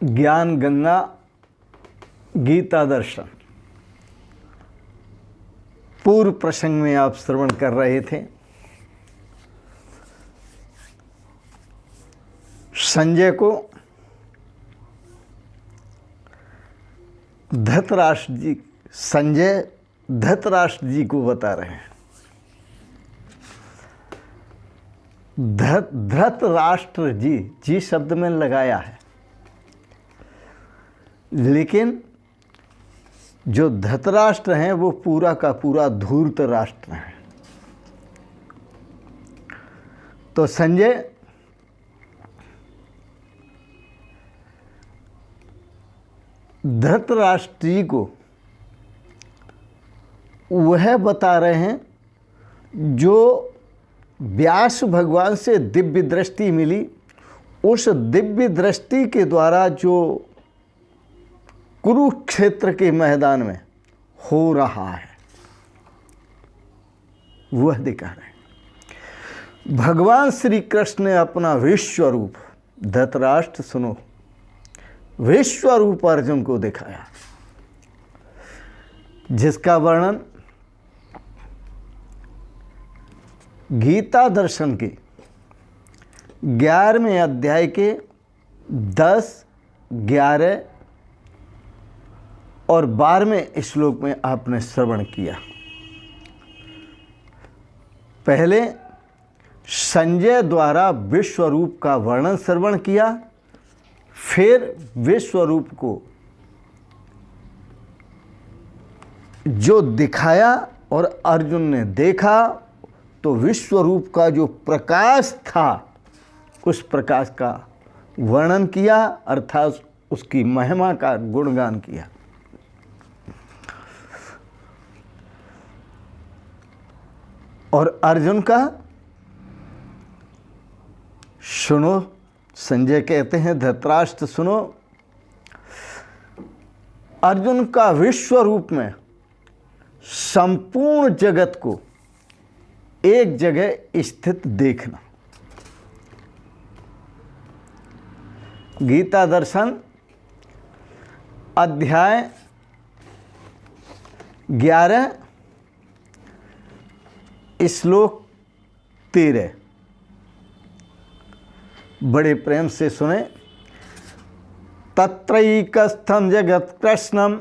ज्ञान गंगा गीता दर्शन पूर्व प्रसंग में आप श्रवण कर रहे थे। संजय को संजय धृतराष्ट्र जी को बता रहे हैं। धृतराष्ट्र जी शब्द में लगाया है, लेकिन जो धृतराष्ट्र हैं वो पूरा का पूरा धूर्त राष्ट्र है। तो संजय धृतराष्ट्र जी को वह बता रहे हैं जो व्यास भगवान से दिव्य दृष्टि मिली। उस दिव्य दृष्टि के द्वारा जो कुरुक्षेत्र के मैदान में हो रहा है वह दिखा रहे हैं। भगवान श्री कृष्ण ने अपना विश्व रूप, धृतराष्ट्र सुनो, विश्व रूप अर्जुन को दिखाया, जिसका वर्णन गीता दर्शन के 11वें अध्याय के 10, 11 और 12वें श्लोक में आपने श्रवण किया। पहले संजय द्वारा विश्व रूप का वर्णन श्रवण किया, फिर विश्व रूप को जो दिखाया और अर्जुन ने देखा तो विश्व रूप का जो प्रकाश था उस प्रकाश का वर्णन किया, अर्थात उसकी महिमा का गुणगान किया। और अर्जुन का सुनो, संजय कहते हैं धृतराष्ट्र सुनो, अर्जुन का विश्व रूप में संपूर्ण जगत को एक जगह स्थित देखना। गीता दर्शन अध्याय 11 श्लोक 13 बड़े प्रेम से सुने। तत्रैकस्थं जगत् कृष्णं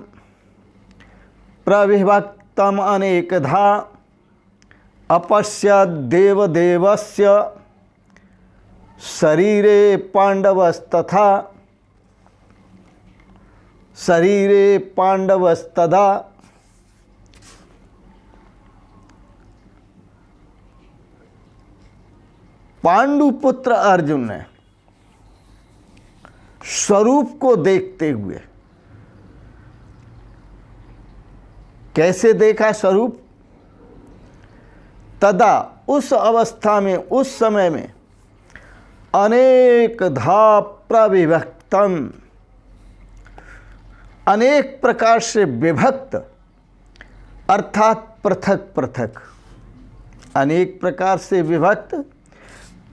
प्रविभक्तम् अनेकधा अपश्यद् देवदेवस्य शरीरे पाण्डवस्तदा पांडुपुत्र अर्जुन ने स्वरूप को देखते हुए कैसे देखा स्वरूप? तदा उस अवस्था में, उस समय में अनेकधा प्रविभक्तम, अनेक प्रकार से विभक्त अर्थात पृथक पृथक, अनेक प्रकार से विभक्त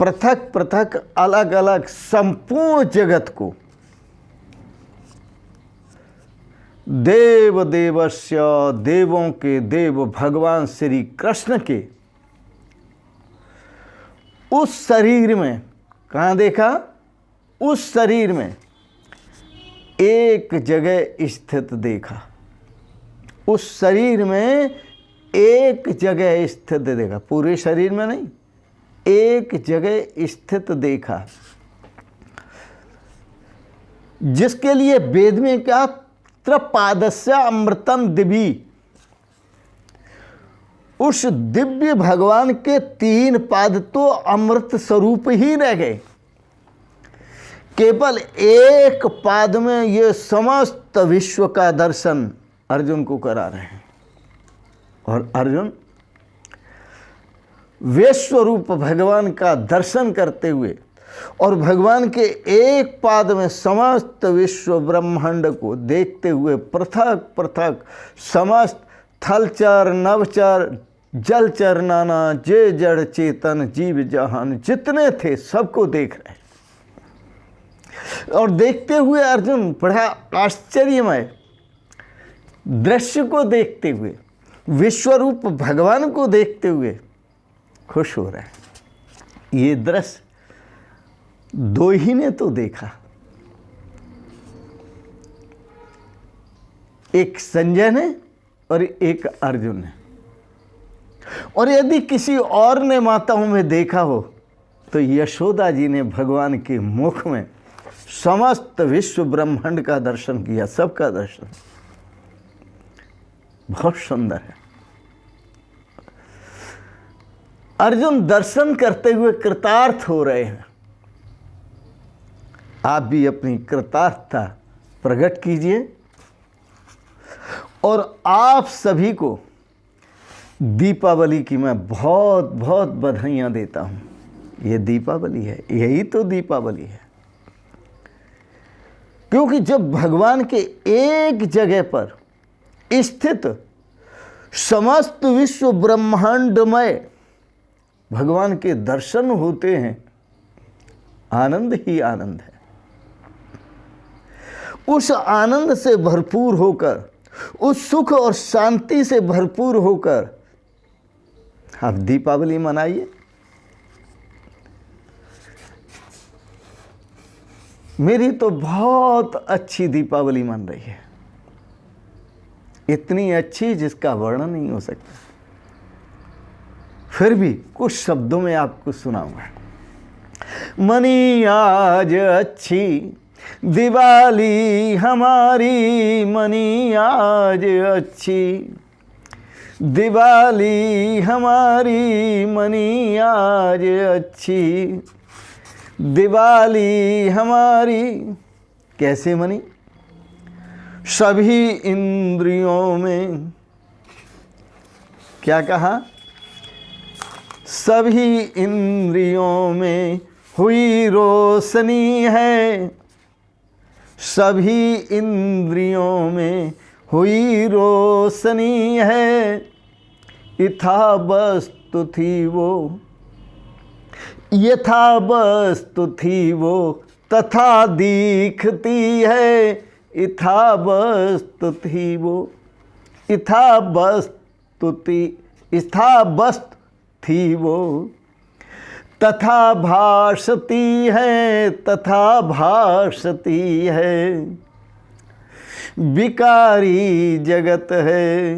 पृथक पृथक अलग अलग संपूर्ण जगत को देव देवस्य, देवों के देव भगवान श्री कृष्ण के उस शरीर में, कहाँ देखा? उस शरीर में एक जगह स्थित देखा। उस शरीर में एक जगह स्थित देखा, पूरे शरीर में नहीं, एक जगह स्थित देखा, जिसके लिए वेद में क्या? त्रपादस्य अमृतम दिवी, उस दिव्य भगवान के 3 पाद तो अमृत स्वरूप ही रह गए। केवल एक पाद में ये समस्त विश्व का दर्शन अर्जुन को करा रहे हैं। और अर्जुन विश्व रूप भगवान का दर्शन करते हुए और भगवान के एक पाद में समस्त विश्व ब्रह्मांड को देखते हुए पृथक पृथक समस्त थलचर, नवचर, जलचर, नाना जे जड़ चेतन जीव जहान जितने थे सबको देख रहे। और देखते हुए अर्जुन बड़ा आश्चर्यमय दृश्य को देखते हुए, विश्वरूप भगवान को देखते हुए खुश हो रहा है। ये दृश्य दो ही ने तो देखा, एक संजय ने और एक अर्जुन ने। और यदि किसी और ने माताओं में देखा हो तो यशोदा जी ने भगवान के मुख में समस्त विश्व ब्रह्मांड का दर्शन किया, सबका दर्शन। बहुत सुंदर है। अर्जुन दर्शन करते हुए कृतार्थ हो रहे हैं। आप भी अपनी कृतार्थता प्रकट कीजिए और आप सभी को दीपावली की मैं बहुत बहुत बधाइयाँ देता हूँ। ये दीपावली है, यही तो दीपावली है। क्योंकि जब भगवान के एक जगह पर स्थित समस्त विश्व ब्रह्मांडमय भगवान के दर्शन होते हैं, आनंद ही आनंद है। उस आनंद से भरपूर होकर, उस सुख और शांति से भरपूर होकर आप दीपावली मनाइए। मेरी तो बहुत अच्छी दीपावली मन रही है, इतनी अच्छी जिसका वर्णन नहीं हो सकता। फिर भी कुछ शब्दों में आपको सुनाऊंगा। मनी आज अच्छी दिवाली हमारी, मनी आज अच्छी दिवाली हमारी, मनी आज अच्छी दिवाली हमारी। कैसे मनी? सभी इंद्रियों में, क्या कहा? सभी इंद्रियों में हुई रोशनी है, सभी इंद्रियों में हुई रोशनी है। यथा वस्तु थी वो, यथा वस्तु थी वो तथा दिखती है। यथा वस्तु थी वो, यथा वस्तु थी वो तथा भासती है, तथा भासती है। विकारी जगत है,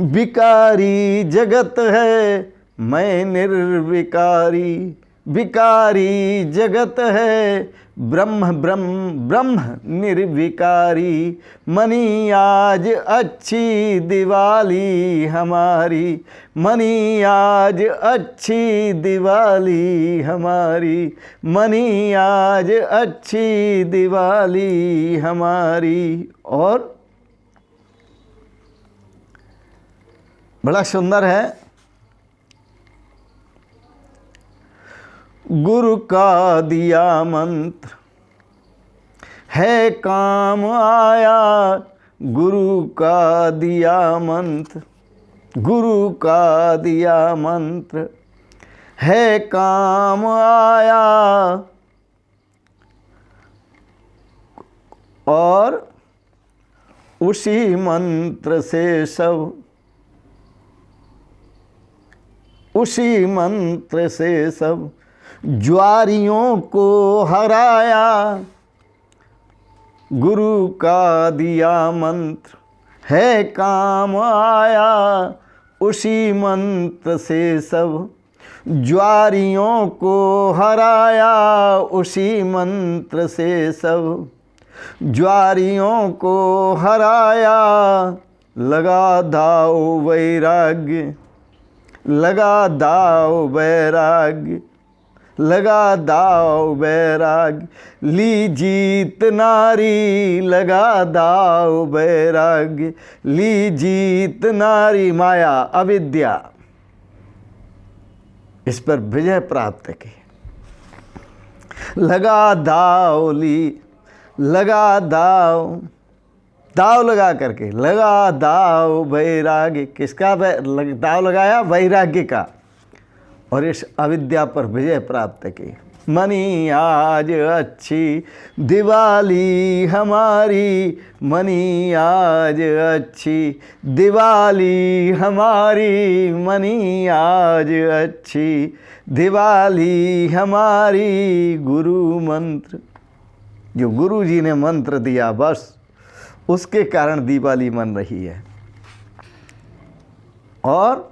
विकारी जगत है, मैं निर्विकारी। विकारी जगत है, ब्रह्म ब्रह्म ब्रह्म निर्विकारी। मनी आज अच्छी दिवाली हमारी, मनी आज अच्छी दिवाली हमारी, मनी आज अच्छी दिवाली हमारी। और बड़ा सुंदर है। गुरु का दिया मंत्र है काम आया, गुरु का दिया मंत्र, गुरु का दिया मंत्र है काम आया। और उसी मंत्र से सब, उसी मंत्र से सब ज्वारियों को हराया। गुरु का दिया मंत्र है काम आया, उसी मंत्र से सब ज्वारियों को हराया। उसी मंत्र से सब ज्वारियों को हराया। लगा दाव वैराग्य, लगा दाव वैराग्य, लगा दाव वैराग्य, ली जीत नारी। लगा दाव वैराग्य, ली जीत नारी। माया अविद्या, इस पर विजय प्राप्त की। लगा दाव ली, लगा दाव, दाव लगा करके, लगा दाव वैराग्य। किसका दाव लगाया? वैराग्य का। और इस अविद्या पर विजय प्राप्त की। मनी आज अच्छी दिवाली हमारी, मनी आज अच्छी दिवाली हमारी, मनी आज अच्छी दिवाली हमारी। गुरु मंत्र, जो गुरु जी ने मंत्र दिया बस उसके कारण दिवाली मन रही है। और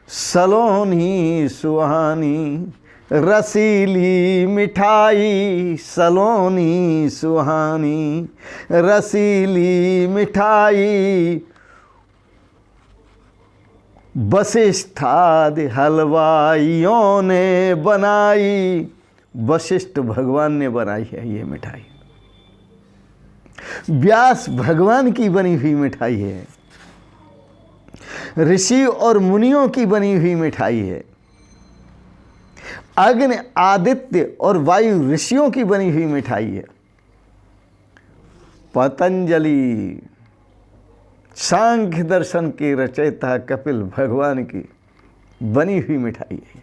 सलोनी सुहानी रसीली मिठाई, सलोनी सुहानी रसीली मिठाई, वशिष्ठादि हलवाइयों ने बनाई। वशिष्ठ भगवान ने बनाई है ये मिठाई, व्यास भगवान की बनी हुई मिठाई है, ऋषि और मुनियों की बनी हुई मिठाई है, अग्नि आदित्य और वायु ऋषियों की बनी हुई मिठाई है, पतंजलि सांख्य दर्शन के रचयिता कपिल भगवान की बनी हुई मिठाई है,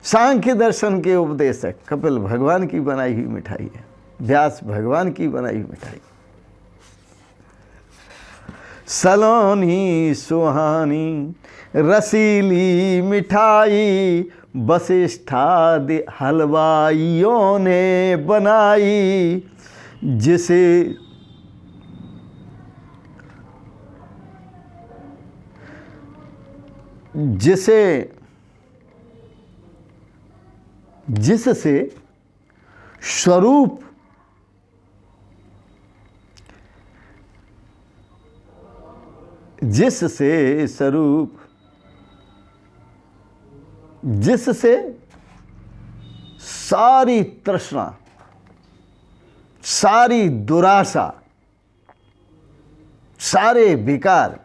सांख्य दर्शन के उपदेशक कपिल भगवान की बनाई हुई मिठाई है, व्यास भगवान की बनाई हुई मिठाई। सलोनी सुहानी रसीली मिठाई, वशिष्ठादि हलवाइयों ने बनाई, जिसे जिससे स्वरूप जिससे सारी तृष्णा, सारी दुराशा, सारे विकार,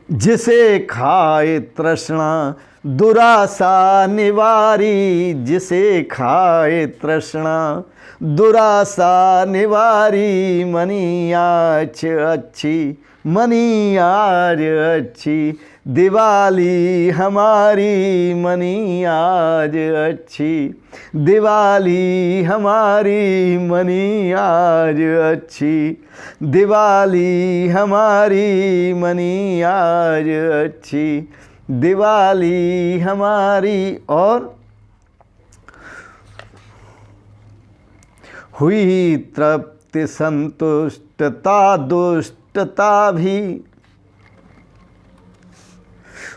जिसे खाए तृष्णा दुराशा निवारी, जिसे खाए तृष्णा दुराशा निवारी, मनी आज अच्छी, मनी आज अच्छी दिवाली हमारी, मनी आज अच्छी दिवाली हमारी, मनी आज अच्छी दिवाली हमारी, मनी आज अच्छी दिवाली हमारी। और हुई तृप्ति संतुष्टता दुष्टता भी,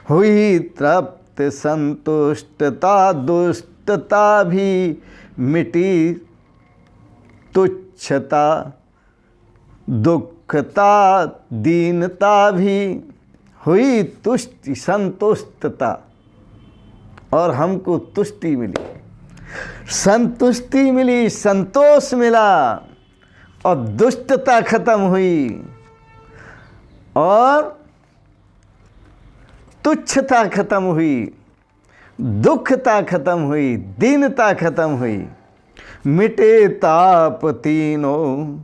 हुई तृप्ति संतुष्टता दुष्टता भी, मिटी तुच्छता दुखता दीनता भी, हुई तुष्टि संतुष्टता और हमको तुष्टि मिली, संतुष्टि मिली, संतोष मिला और दुष्टता खत्म हुई और तुच्छता खत्म हुई, दुखता खत्म हुई, दीनता खत्म हुई, मिटे ताप तीनों,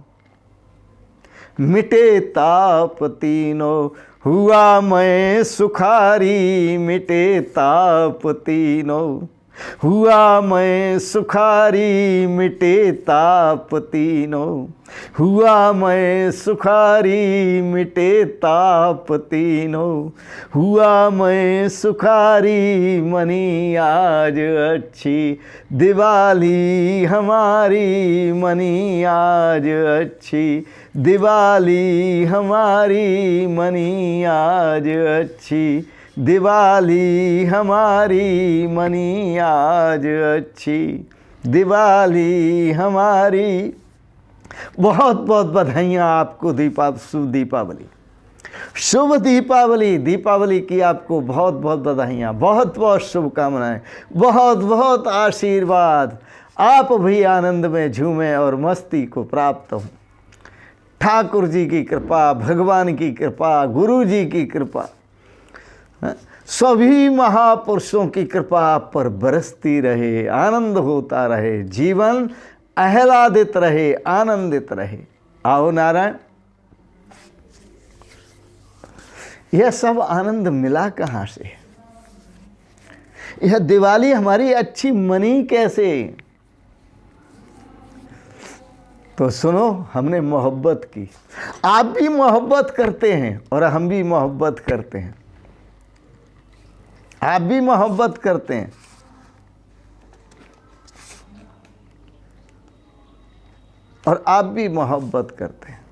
मिटे ताप तीनों, हुआ मैं सुखारी, मिटे ताप तीनों, हुआ मैं सुखारी, मिटे ताप तीनों, हुआ मैं सुखारी, मिटे ताप तीनों, हुआ मैं सुखारी, मनी आज अच्छी दिवाली हमारी, मनी आज अच्छी दिवाली हमारी, मनी आज अच्छी दिवाली हमारी, मनी आज अच्छी दिवाली हमारी। बहुत बहुत बधाइयाँ आपको शुभ दीपावली, शुभ दीपावली। दीपावली की आपको बहुत बहुत बधाइयाँ, बहुत बहुत शुभकामनाएं, बहुत बहुत आशीर्वाद। आप भी आनंद में झूमें और मस्ती को प्राप्त हो। ठाकुर जी की कृपा, भगवान की कृपा, गुरु जी की कृपा, सभी महापुरुषों की कृपा आप पर बरसती रहे, आनंद होता रहे, जीवन आह्लादित रहे, आनंदित रहे। आओ नारायण, यह सब आनंद मिला कहाँ से? यह दिवाली हमारी अच्छी मनी कैसे? तो सुनो, हमने मोहब्बत की, आप भी मोहब्बत करते हैं और हम भी मोहब्बत करते हैं। आप भी मोहब्बत करते हैं और आप भी मोहब्बत करते हैं।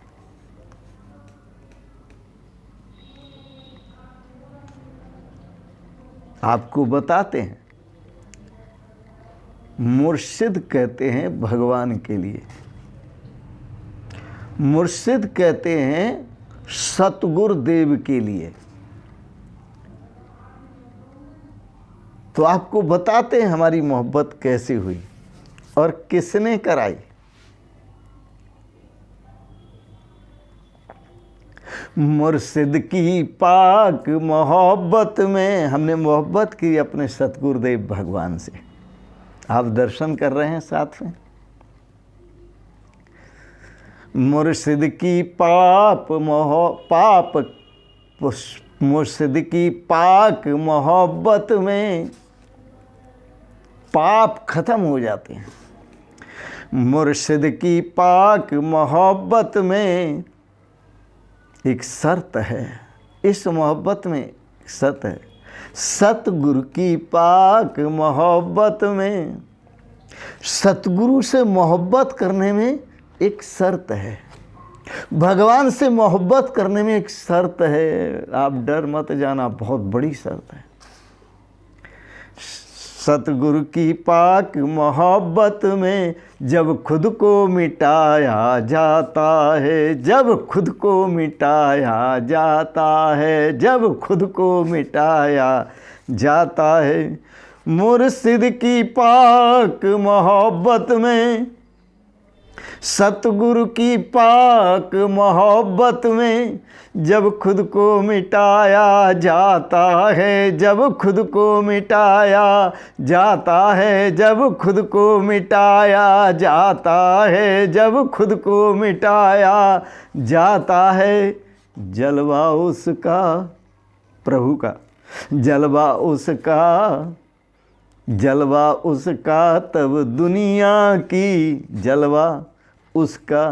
आपको बताते हैं, मुर्शिद कहते हैं भगवान के लिए, मुर्शिद कहते हैं सतगुरुदेव के लिए। तो आपको बताते हैं हमारी मोहब्बत कैसे हुई और किसने कराई। मुर्शिद की पाक मोहब्बत में हमने मोहब्बत की अपने सतगुरुदेव भगवान से। आप दर्शन कर रहे हैं साथ में। मुर्शिद की मुर्शिद की पाक मोहब्बत में पाप खत्म हो जाते हैं। मुर्शिद की पाक मोहब्बत में एक शर्त है, इस मोहब्बत में एक शर्त है। सतगुरु की पाक मोहब्बत में, सतगुरु से मोहब्बत करने में एक शर्त है, भगवान से मोहब्बत करने में एक शर्त है। आप डर मत जाना, बहुत बड़ी शर्त है। सतगुरु की पाक मोहब्बत में जब खुद को मिटाया जाता है, जब खुद को मिटाया जाता है, जब खुद को मिटाया जाता है। मुर्शिद की पाक मोहब्बत में, सतगुरु की पाक मोहब्बत में जब खुद को मिटाया जाता है, जब खुद को मिटाया जाता है, जब खुद को मिटाया जाता है, जब खुद को मिटाया जाता है। जलवा उसका, प्रभु का जलवा उसका, जलवा उसका तब दुनिया की, जलवा उसका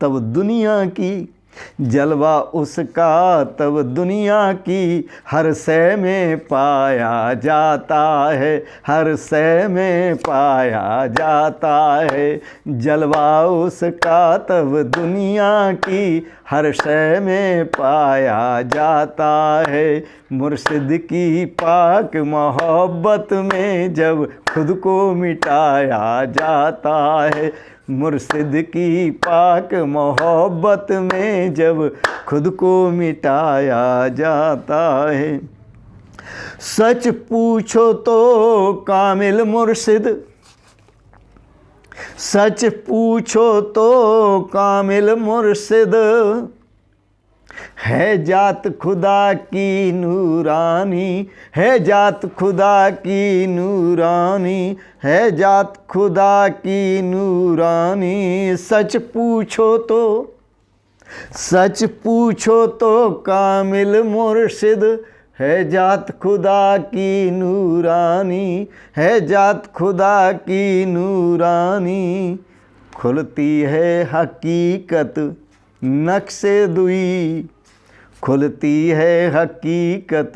तब दुनिया की, जलवा उसका तब दुनिया की हर शय में पाया जाता है, हर शय में पाया जाता है। जलवा उसका तब दुनिया की हर शय में पाया जाता है। मुर्शिद की पाक मोहब्बत में जब खुद को मिटाया जाता है, मुर्शिद की पाक मोहब्बत में जब खुद को मिटाया जाता है। सच पूछो तो कामिल मुर्शिद, सच पूछो तो कामिल मुर्शिद है जात खुदा की नूरानी, है जात खुदा की नूरानी, है जात खुदा की नूरानी। सच पूछो तो, सच पूछो तो कामिल मुर्शिद है जात खुदा की नूरानी, है जात खुदा की नूरानी। खुलती है हकीकत नक्शे दुई, खुलती है हकीकत,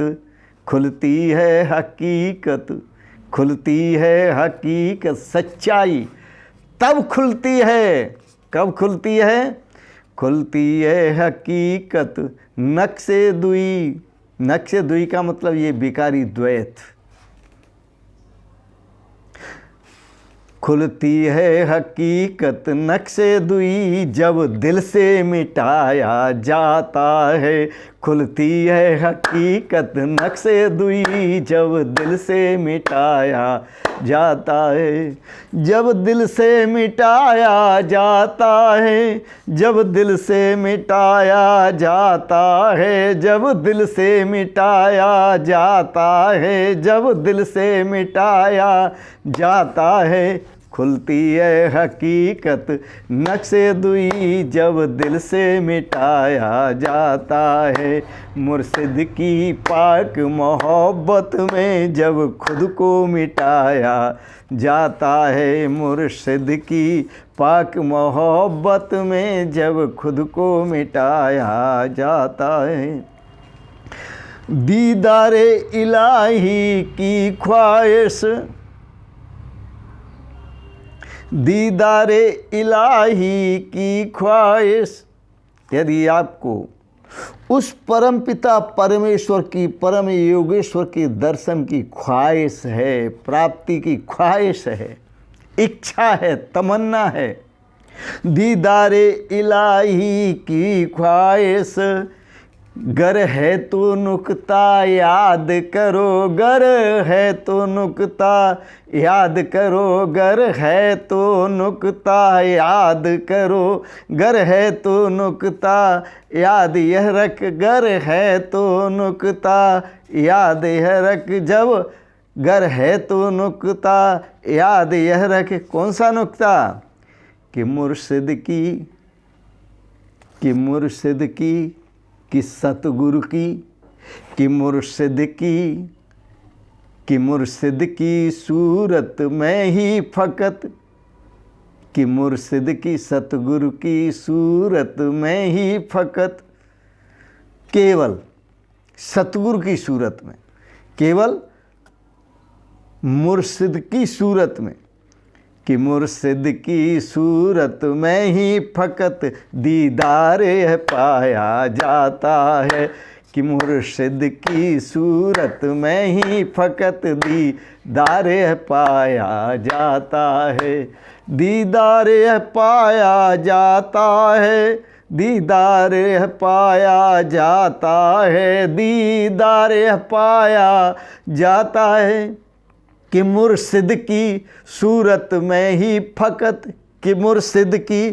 खुलती है हकीकत, खुलती है हकीकत। सच्चाई तब खुलती है, कब खुलती है? खुलती है हकीकत नक्शे दुई। नक्शे दुई का मतलब ये विकारी द्वैत। खुलती है हकीकत नक्शे दुई जब दिल से मिटाया जाता है, खुलती है हकीकत नक्शे दुई जब दिल से मिटाया जाता है। जब दिल से मिटाया जाता है, जब दिल से मिटाया जाता है, जब दिल से मिटाया जाता है, जब दिल से मिटाया जाता है। खुलती है हकीकत नक्शे दुई जब दिल से मिटाया जाता है। मुर्शिद की पाक मोहब्बत में जब खुद को मिटाया जाता है। मुर्शिद की पाक मोहब्बत में जब खुद को मिटाया जाता है। दीदारे इलाही की ख्वाहिश, दीदारे इलाही की ख्वाहिश, यदि आपको उस परम पिता परमेश्वर की, परम योगेश्वर के दर्शन की ख्वाहिश है, प्राप्ति की ख्वाहिश है, इच्छा है, तमन्ना है, दीदारे इलाही की ख्वाहिश, गर है तो नुक्ता याद करो, गर है तो नुक्ता याद करो, गर है तो नुक्ता याद करो, गर है तो नुक्ता याद यह रख, गर है तो नुक्ता याद यह रख, जब गर है तो नुक्ता याद यह रख। कौन सा नुक्ता? कि मुर्शिद की, कि मुर्शिद की, कि सतगुरु की, कि मुर्शिद की, कि मुर्शिद की सूरत में ही फकत, कि मुर्शिद की सतगुरु की सूरत में ही फकत, केवल सतगुरु की सूरत में, केवल मुर्शिद की सूरत में, कि मुर्शिद की सूरत में ही फकत दीदार पाया जाता है। कि मुर्शिद की सूरत में ही फकत दीदार पाया जाता है, दीदार पाया जाता है, दीदार पाया जाता है, दीदार पाया जाता है। कि मुर्शिद की सूरत में ही फकत, कि मुर्शिद की,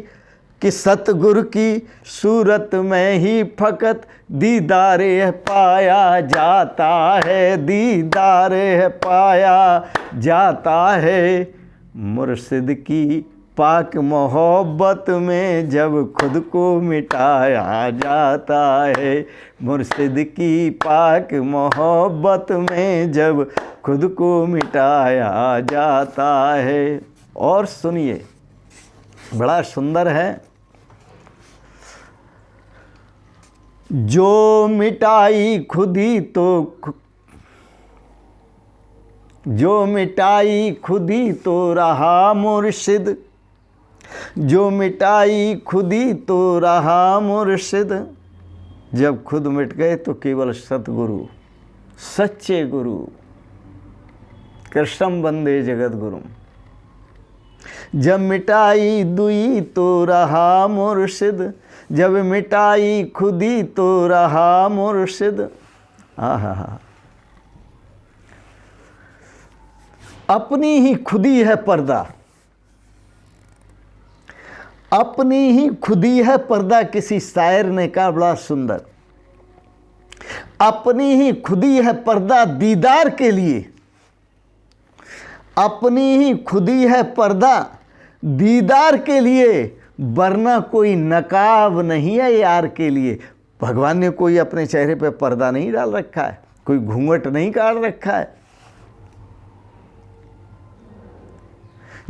कि सतगुरु की सूरत में ही फकत दीदार पाया जाता है, दीदार पाया जाता है। मुर्शिद की पाक मोहब्बत में जब खुद को मिटाया जाता है, मुर्शिद की पाक मोहब्बत में जब खुद को मिटाया जाता है। और सुनिए, बड़ा सुंदर है। जो मिटाई खुदी तो, जो मिटाई खुदी तो रहा मुर्शिद, जो मिटाई खुदी तो रहा मुर्शिद। जब खुद मिट गए तो केवल सतगुरु, सच्चे गुरु, कृष्णम वंदे जगत गुरु। जब मिटाई दुई तो रहा मुर्शिद, जब मिटाई खुदी तो रहा मुर्शिद। आहा, अपनी ही खुदी है पर्दा, अपनी ही खुदी है पर्दा। किसी शायर ने कहा बड़ा सुंदर, अपनी ही खुदी है पर्दा दीदार के लिए, अपनी ही खुदी है पर्दा दीदार के लिए, वरना कोई नकाब नहीं है यार के लिए। भगवान ने कोई अपने चेहरे पे पर्दा नहीं डाल रखा है, कोई घूंघट नहीं काट रखा है।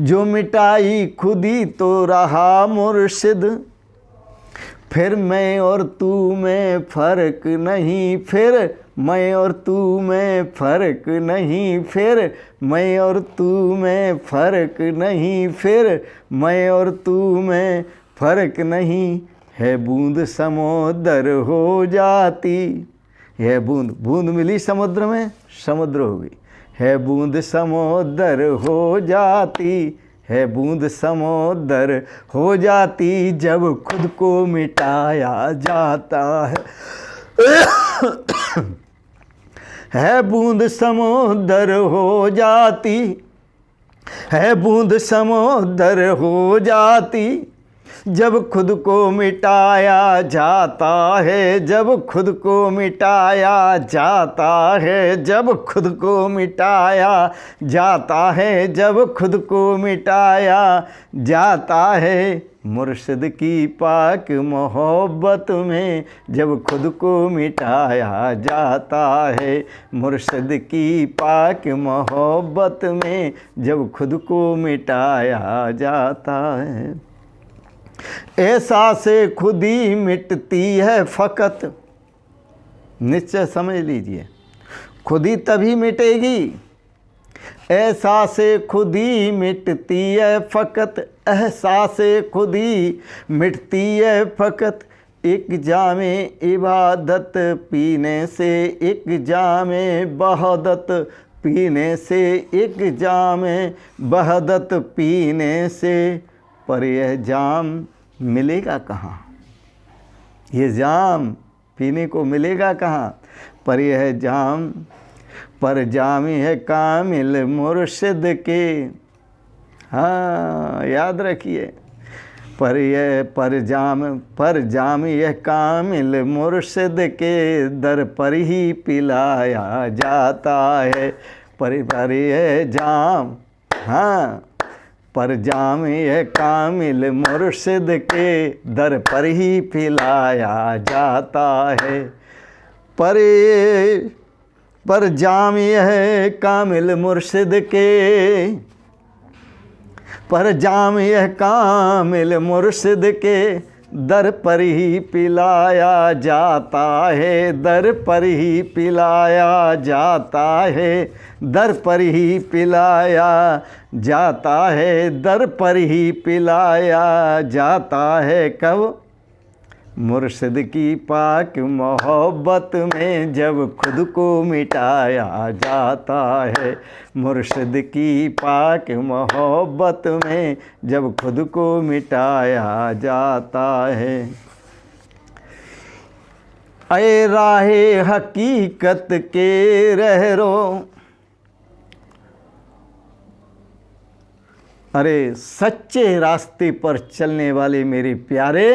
जो मिटाई खुदी तो रहा मुर्शिद, फिर मैं और तू में फर्क नहीं, फिर मैं और तू में फर्क नहीं, फिर मैं और तू में फर्क नहीं, फिर मैं और तू में फर्क नहीं। है बूंद समुद्र हो जाती, यह बूंद, बूंद मिली समुद्र में, समुद्र हो गई। है बूंद समुद्र हो जाती, है बूंद समुद्र हो जाती, जब खुद को मिटाया जाता है। है बूंद समुद्र हो जाती, है बूंद समुद्र हो जाती, जब खुद को मिटाया जाता है, जब खुद को मिटाया जाता है, जब खुद को मिटाया जाता है, जब खुद को मिटाया जाता है, मुर्शिद की पाक मोहब्बत में जब खुद को मिटाया जाता है, मुर्शिद की पाक मोहब्बत में जब खुद को मिटाया जाता है। ऐसा से खुद ही मिटती है फ़कत, निश्चय समझ लीजिए, खुद ही तभी मिटेगी। ऐसा से खुद ही मिटती है फ़कत, एहसास से खुद ही मिटती है फ़कत। एक जामे इबादत पीने से, एक जामे बहदत पीने से, एक जामे बहदत पीने से, पर यह जाम मिलेगा कहाँ, ये जाम पीने को मिलेगा कहाँ। पर यह जाम, पर जामी है कामिल मुर्शिद के, हाँ याद रखिए, पर जाम यह कामिल मुर्शिद के दर पर ही पिलाया जाता है। पर यह जाम, हाँ पर जाम यह कामिल मुर्शिद के दर पर ही पिलाया जाता है। पर जाम यह कामिल मुर्शिद के, पर जाम यह कामिल मुर्शिद के दर पर ही पिलाया जाता है, दर पर ही पिलाया जाता है, दर पर ही पिलाया जाता है, दर पर ही पिलाया जाता है। कब? मुर्शिद की पाक मोहब्बत में जब खुद को मिटाया जाता है, मुर्शिद की पाक मोहब्बत में जब खुद को मिटाया जाता है। ऐ राहे हकीकत के रहरो, अरे सच्चे रास्ते पर चलने वाले मेरे प्यारे,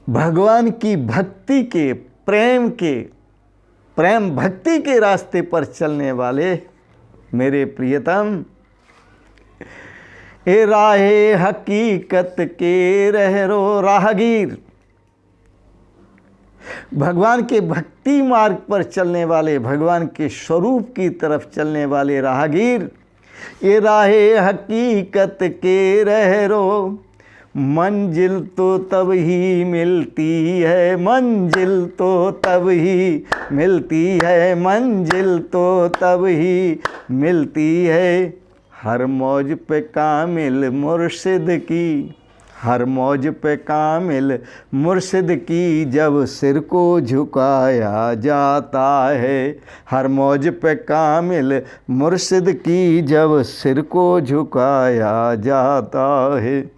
भगवान की भक्ति के, प्रेम भक्ति के रास्ते पर चलने वाले मेरे प्रियतम, ए राहे हकीकत के रहरो राहगीर, भगवान के भक्ति मार्ग पर चलने वाले, भगवान के स्वरूप की तरफ चलने वाले राहगीर, ये राहे हकीकत के रहरो, मंजिल तो तब ही मिलती है, मंजिल तो तब ही मिलती है, मंजिल तो तब ही मिलती है। हर मौज पे कामिल मुर्शिद की, हर मौज पे कामिल मुर्शिद की जब सिर को झुकाया जाता है, हर मौज पे कामिल मुर्शिद की जब सिर को झुकाया जाता है।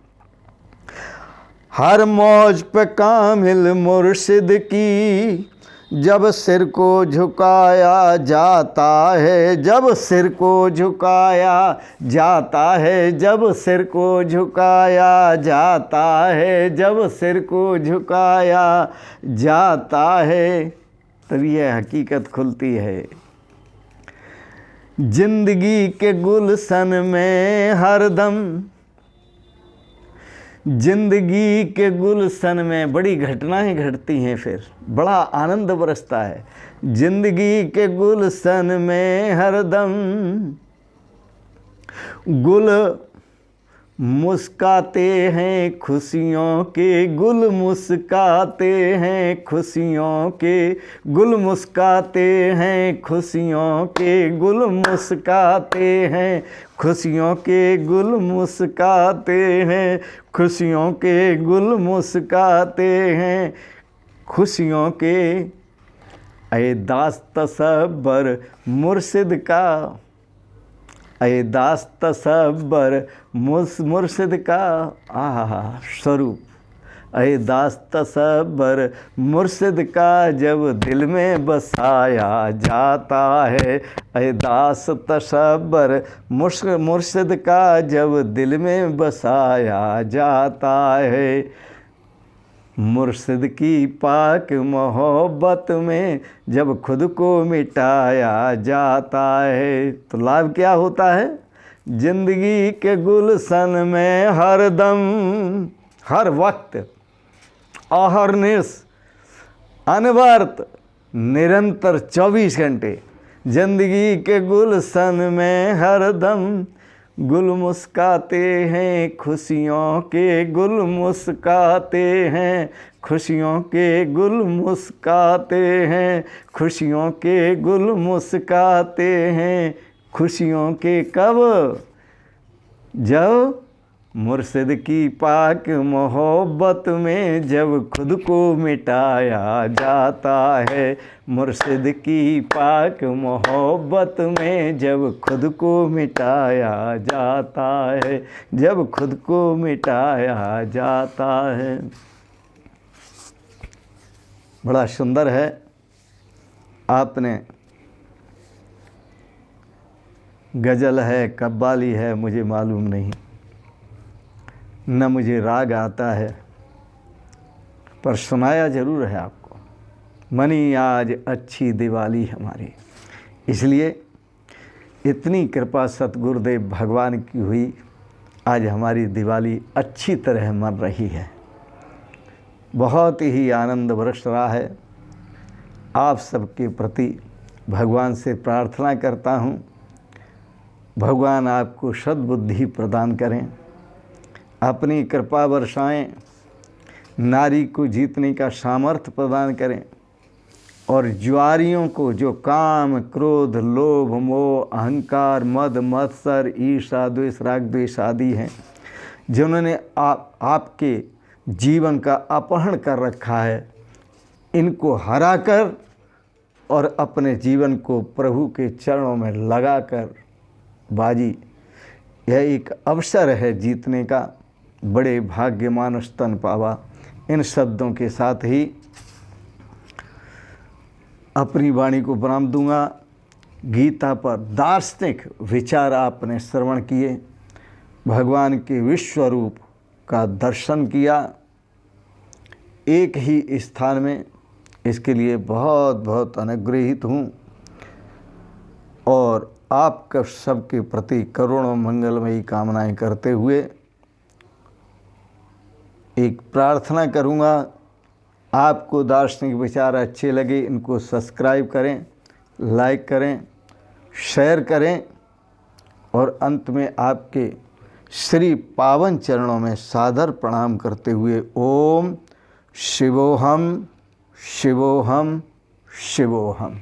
हर मौज पे कामिल मुर्शिद की जब सिर को झुकाया जाता है, जब सिर को झुकाया जाता है, जब सिर को झुकाया जाता है, जब सिर को झुकाया जाता है, तब यह हकीकत खुलती है। जिंदगी के गुलशन में हरदम, जिंदगी के गुलशन में बड़ी घटनाएं घटती हैं, फिर बड़ा आनंद बरसता है। जिंदगी के गुलशन में हरदम गुल मुस्काते हैं खुशियों के, गुल मुस्काते हैं खुशियों के, गुल मुस्काते हैं खुशियों के, गुल मुस्काते हैं खुशियों के, गुल मुस्काते हैं खुशियों के, गुल मुस्काते हैं खुशियों के। ऐ दास्त तसब्बर मुर्शिद का, ऐ दास्त तसब्बर मुर्शिद का आहा स्वरूप, अय दास तसब्बर मुर्शिद का जब दिल में बसाया जाता है। अय दास तसब्बर मुर्शिद का जब दिल में बसाया जाता है। मुर्शिद की पाक मोहब्बत में जब खुद को मिटाया जाता है तो लाभ क्या होता है? जिंदगी के गुलशन में हर दम, हर वक्त, अहरनिश, अनवरत, निरंतर 24 घंटे जिंदगी के गुलशन में हर दम गुल मुस्काते हैं, खुशियों के गुल मुस्काते हैं, खुशियों के गुल मुस्काते हैं, खुशियों के गुल मुस्काते हैं। खुशियों के कब? जब मुर्शिद की पाक मोहब्बत में जब खुद को मिटाया जाता है। मुर्शिद की पाक मोहब्बत में जब खुद को मिटाया जाता है, जब खुद को मिटाया जाता है। बड़ा सुंदर है। आपने गज़ल है, कव्वाली है, मुझे मालूम नहीं, न मुझे राग आता है, पर सुनाया ज़रूर है आपको। मनी आज अच्छी दिवाली हमारी, इसलिए इतनी कृपा सतगुरुदेव भगवान की हुई, आज हमारी दिवाली अच्छी तरह मन रही है। बहुत ही आनंद बरस रहा है। आप सबके प्रति भगवान से प्रार्थना करता हूँ, भगवान आपको सद्बुद्धि प्रदान करें, अपनी कृपा वर्षाएं, नारी को जीतने का सामर्थ्य प्रदान करें, और जुआरियों को जो काम, क्रोध, लोभ, मोह, अहंकार, मद, मत्सर, ईर्ष्या, द्वेष, राग, द्वेष आदि हैं, जिन्होंने आपके जीवन का अपहरण कर रखा है, इनको हराकर और अपने जीवन को प्रभु के चरणों में लगाकर बाजी, यह एक अवसर है जीतने का। बड़े भाग्यमान स्तन पावा। इन शब्दों के साथ ही अपनी वाणी को विराम दूंगा। गीता पर दार्शनिक विचार आपने श्रवण किए, भगवान के विश्व रूप का दर्शन किया एक ही स्थान में, इसके लिए बहुत बहुत अनुग्रहित हूँ। और आपका सबके प्रति करोड़ों मंगलमयी कामनाएं करते हुए एक प्रार्थना करूँगा। आपको दार्शनिक विचार अच्छे लगे, इनको सब्सक्राइब करें, लाइक करें, शेयर करें, और अंत में आपके श्री पावन चरणों में सादर प्रणाम करते हुए ओम शिवोहम शिवोहम शिवोहम।